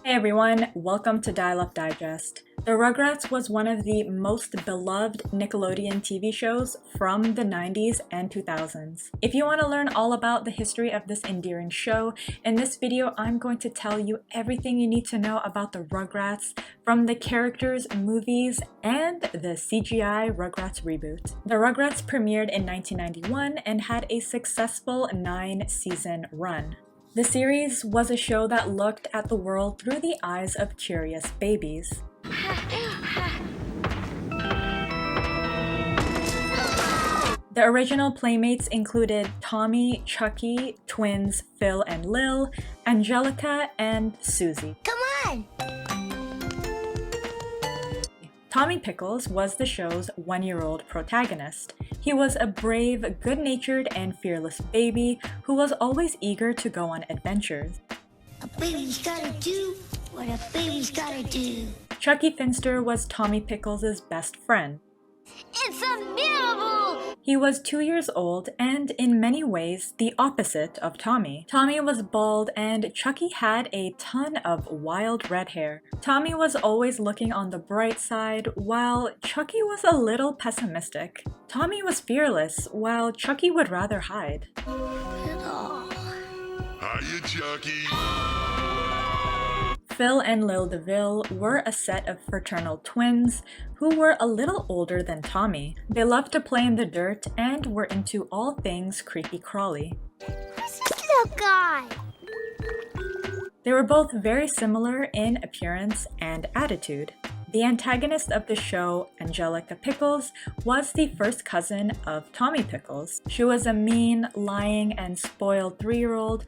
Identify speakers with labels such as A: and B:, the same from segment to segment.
A: Hey everyone, welcome to Dial Up Digest. The Rugrats was one of the most beloved Nickelodeon TV shows from the 90s and 2000s. If you want to learn all about the history of this endearing show, in this video I'm going to tell you everything you need to know about the Rugrats, from the characters, movies, and the CGI Rugrats reboot. The Rugrats premiered in 1991 and had a successful 9-season run. The series was a show that looked at the world through the eyes of curious babies. The original playmates included Tommy, Chucky, twins Phil and Lil, Angelica, and Susie.
B: Come on!
A: Tommy Pickles was the show's one-year-old protagonist. He was a brave, good-natured, and fearless baby who was always eager to go on adventures.
B: A baby's gotta do what a baby's gotta do.
A: Chucky Finster was Tommy Pickles' best friend.
B: It's unbearable!
A: He was 2 years old and in many ways the opposite of Tommy. Tommy was bald and Chucky had a ton of wild red hair. Tommy was always looking on the bright side while Chucky was a little pessimistic. Tommy was fearless while Chucky would rather hide.
C: Hiya, Chucky!
A: Phil and Lil DeVille were a set of fraternal twins who were a little older than Tommy. They loved to play in the dirt and were into all things creepy-crawly.
B: Who's this little guy?
A: They were both very similar in appearance and attitude. The antagonist of the show, Angelica Pickles, was the first cousin of Tommy Pickles. She was a mean, lying, and spoiled 3-year-old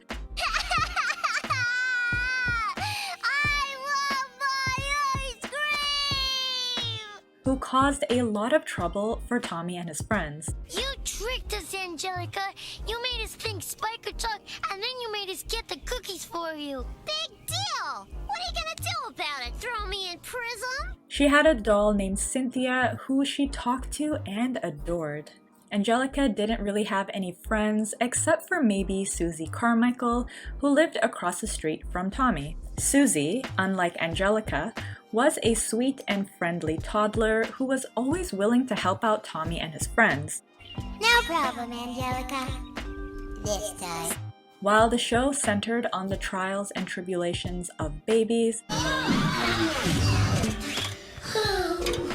A: who caused a lot of trouble for Tommy and his friends.
B: You tricked us, Angelica. You made us think Spike could talk, and then you made us get the cookies for you. Big deal! What are you gonna do about it? Throw me in prison?
A: She had a doll named Cynthia who she talked to and adored. Angelica didn't really have any friends except for maybe Susie Carmichael, who lived across the street from Tommy. Susie, unlike Angelica, was a sweet and friendly toddler who was always willing to help out Tommy and his friends.
B: No problem, Angelica. This time.
A: While the show centered on the trials and tribulations of babies,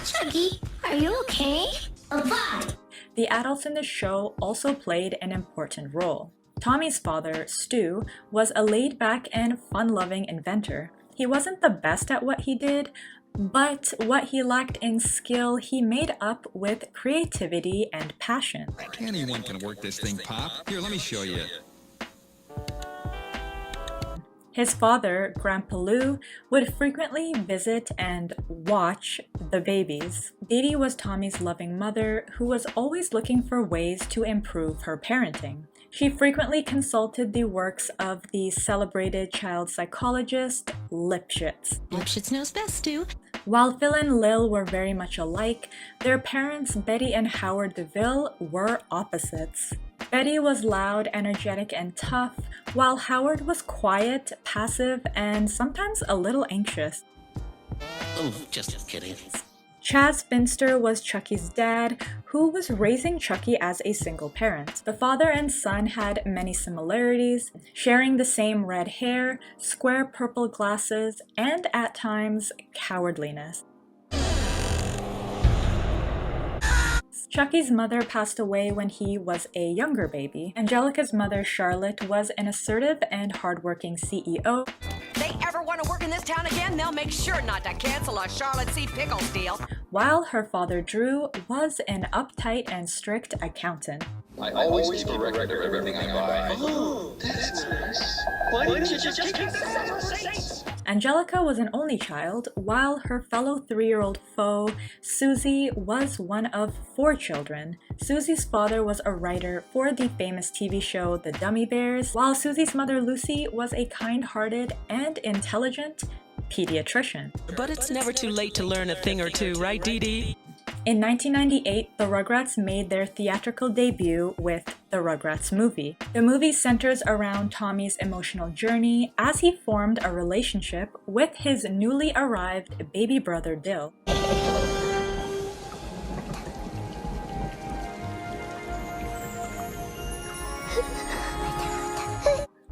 B: Chucky, are you okay? I'm fine.
A: the adults in the show also played an important role. Tommy's father, Stu, was a laid-back and fun-loving inventor. He wasn't the best at what he did, but what he lacked in skill, he made up with creativity and passion.
D: Anyone can work this thing, Pop. Here, let me show you.
A: His father, Grandpa Lou, would frequently visit and watch the babies. Dee Dee was Tommy's loving mother who was always looking for ways to improve her parenting. She frequently consulted the works of the celebrated child psychologist Lipschitz.
E: Lipschitz knows best, Stu.
A: While Phil and Lil were very much alike, their parents, Betty and Howard DeVille, were opposites. Betty was loud, energetic, and tough, while Howard was quiet, passive, and sometimes a little anxious.
F: Oh, just kidding.
A: Chaz Finster was Chucky's dad, who was raising Chucky as a single parent. The father and son had many similarities, sharing the same red hair, square purple glasses, and at times, cowardliness. Chucky's mother passed away when he was a younger baby. Angelica's mother, Charlotte, was an assertive and hardworking CEO.
G: They ever want to work in this town again, they'll make sure not to cancel a Charlotte C. Pickles deal.
A: While her father, Drew, was an uptight and strict accountant.
H: I always keep a record of everything I buy. Oh, that's nice. Why didn't you just keep it?
A: Angelica was an only child, while her fellow 3-year-old foe, Susie, was one of 4 children. Susie's father was a writer for the famous TV show The Dummy Bears, while Susie's mother, Lucy, was a kind-hearted and intelligent pediatrician.
I: But it's never too late to learn a thing or two, right, Dee Dee?
A: In 1998, the Rugrats made their theatrical debut with the Rugrats movie. The movie centers around Tommy's emotional journey as he formed a relationship with his newly arrived baby brother Dill.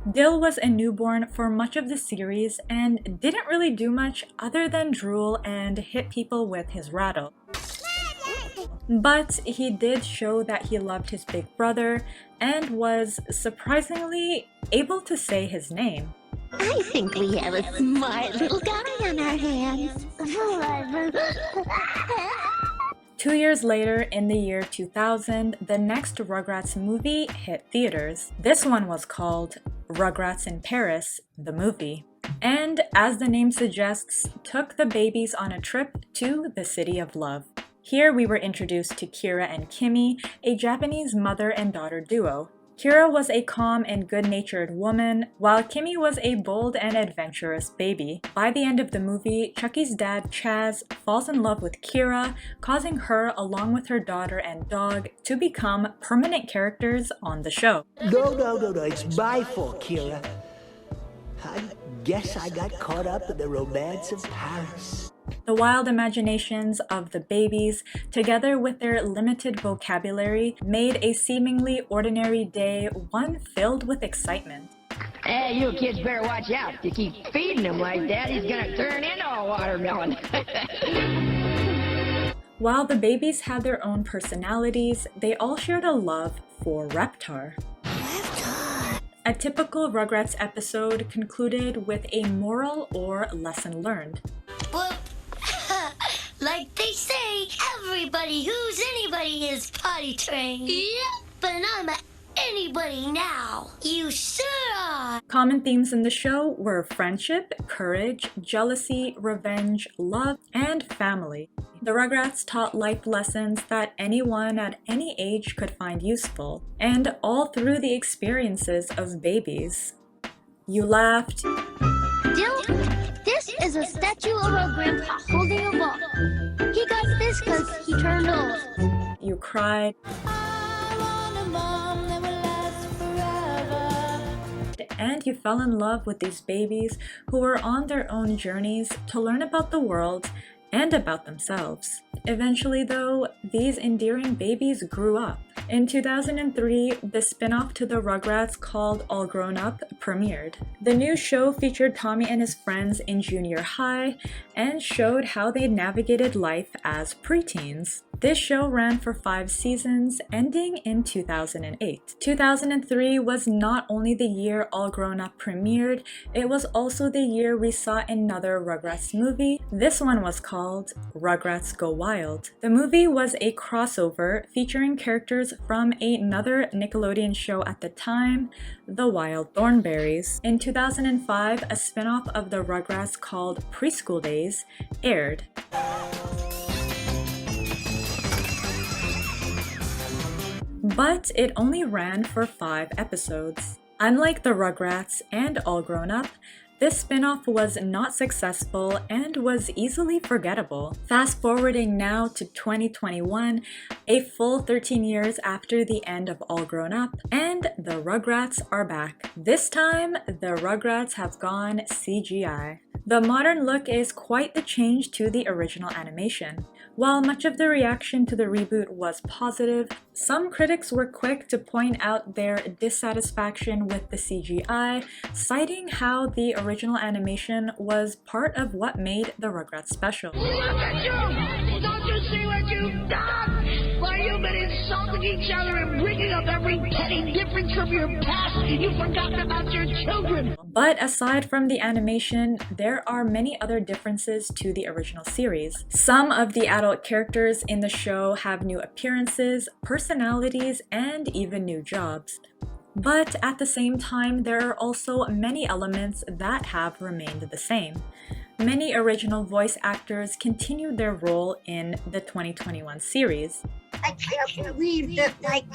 A: Dill was a newborn for much of the series and didn't really do much other than drool and hit people with his rattle. But he did show that he loved his big brother and was surprisingly able to say his name.
B: I think we have a smart little guy on our hands.
A: 2 years later, in the year 2000, the next Rugrats movie hit theaters. This one was called Rugrats in Paris, the movie. And as the name suggests, took the babies on a trip to the City of Love. Here we were introduced to Kira and Kimi, a Japanese mother and daughter duo. Kira was a calm and good-natured woman, while Kimi was a bold and adventurous baby. By the end of the movie, Chucky's dad, Chaz, falls in love with Kira, causing her, along with her daughter and dog, to become permanent characters on the show.
C: No, it's my fault, Kira. I guess I got caught up in the romance of Paris.
A: The wild imaginations of the babies, together with their limited vocabulary, made a seemingly ordinary day one filled with excitement.
E: Hey, you kids better watch out. If you keep feeding him like that, he's gonna turn into a watermelon.
A: While the babies had their own personalities, they all shared a love for Reptar. A typical Rugrats episode concluded with a moral or lesson learned.
B: Well, like they say, everybody who's anybody is potty trained. Yeah, but I'm anybody now. You sure are.
A: Common themes in the show were friendship, courage, jealousy, revenge, love, and family. The Rugrats taught life lessons that anyone at any age could find useful, and all through the experiences of babies. You laughed.
B: Dill, this is a statue of our grandpa holding a ball. He got this because he turned old.
A: You cried. And you fell in love with these babies who were on their own journeys to learn about the world and about themselves. Eventually, though, these endearing babies grew up. In 2003, the spin-off to the Rugrats called All Grown Up premiered. The new show featured Tommy and his friends in junior high and showed how they navigated life as preteens. This show ran for 5 seasons, ending in 2008. 2003 was not only the year All Grown Up premiered, it was also the year we saw another Rugrats movie. This one was called Rugrats Go Wild. The movie was a crossover featuring characters from another Nickelodeon show at the time, The Wild Thornberrys. In 2005, a spin-off of the Rugrats called Preschool Days aired. But it only ran for 5 episodes. Unlike the Rugrats and All Grown Up, this spin-off was not successful and was easily forgettable. Fast forwarding now to 2021, a full 13 years after the end of All Grown Up, and the Rugrats are back. This time, the Rugrats have gone CGI. The modern look is quite the change to the original animation. While much of the reaction to the reboot was positive, some critics were quick to point out their dissatisfaction with the CGI, citing how the original animation was part of what made the Rugrats special.
E: Look at you! Don't you see what you've done? Why, you've been insulting each other and bringing up every petty difference from your past, and you've forgotten about your children.
A: But aside from the animation, there are many other differences to the original series. Some of the adult characters in the show have new appearances, personalities, and even new jobs. But at the same time, there are also many elements that have remained the same. Many original voice actors continued their role in the 2021 series.
B: I can't believe that, like,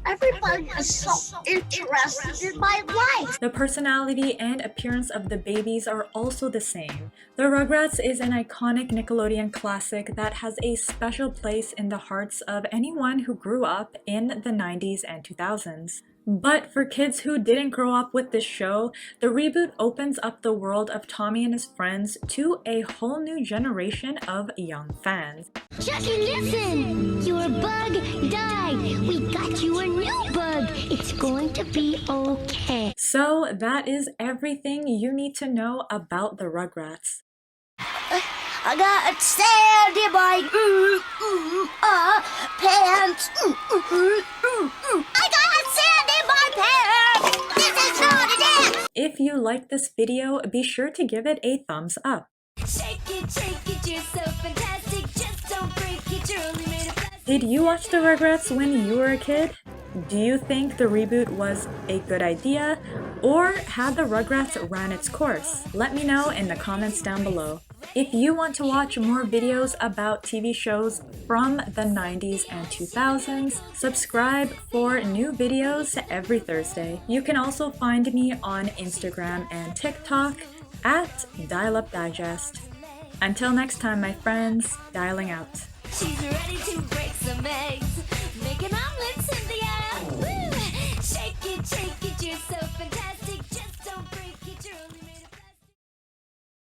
B: everybody is so interested in my life.
A: The personality and appearance of the babies are also the same. The Rugrats is an iconic Nickelodeon classic that has a special place in the hearts of anyone who grew up in the 90s and 2000s. But for kids who didn't grow up with this show, the reboot opens up the world of Tommy and his friends to a whole new generation of young fans.
B: Chucky, listen! Your bug died. We got you a new bug. It's going to be okay.
A: So that is everything you need to know about the Rugrats.
B: I got a sand in my pants. I got a sand in my pants. This is not a dance.
A: If you liked this video, be sure to give it a thumbs up.
B: Shake it, you're so fantastic. Just don't break it, you're only made of plastic.
A: Did you watch the Rugrats when you were a kid? Do you think the reboot was a good idea, or had the Rugrats ran its course? Let me know in the comments down below. If you want to watch more videos about TV shows from the 90s and 2000s, subscribe for new videos every Thursday. You can also find me on Instagram and TikTok at dialupdigest. Until next time, my friends, dialing out.
B: She's ready to break some eggs. Make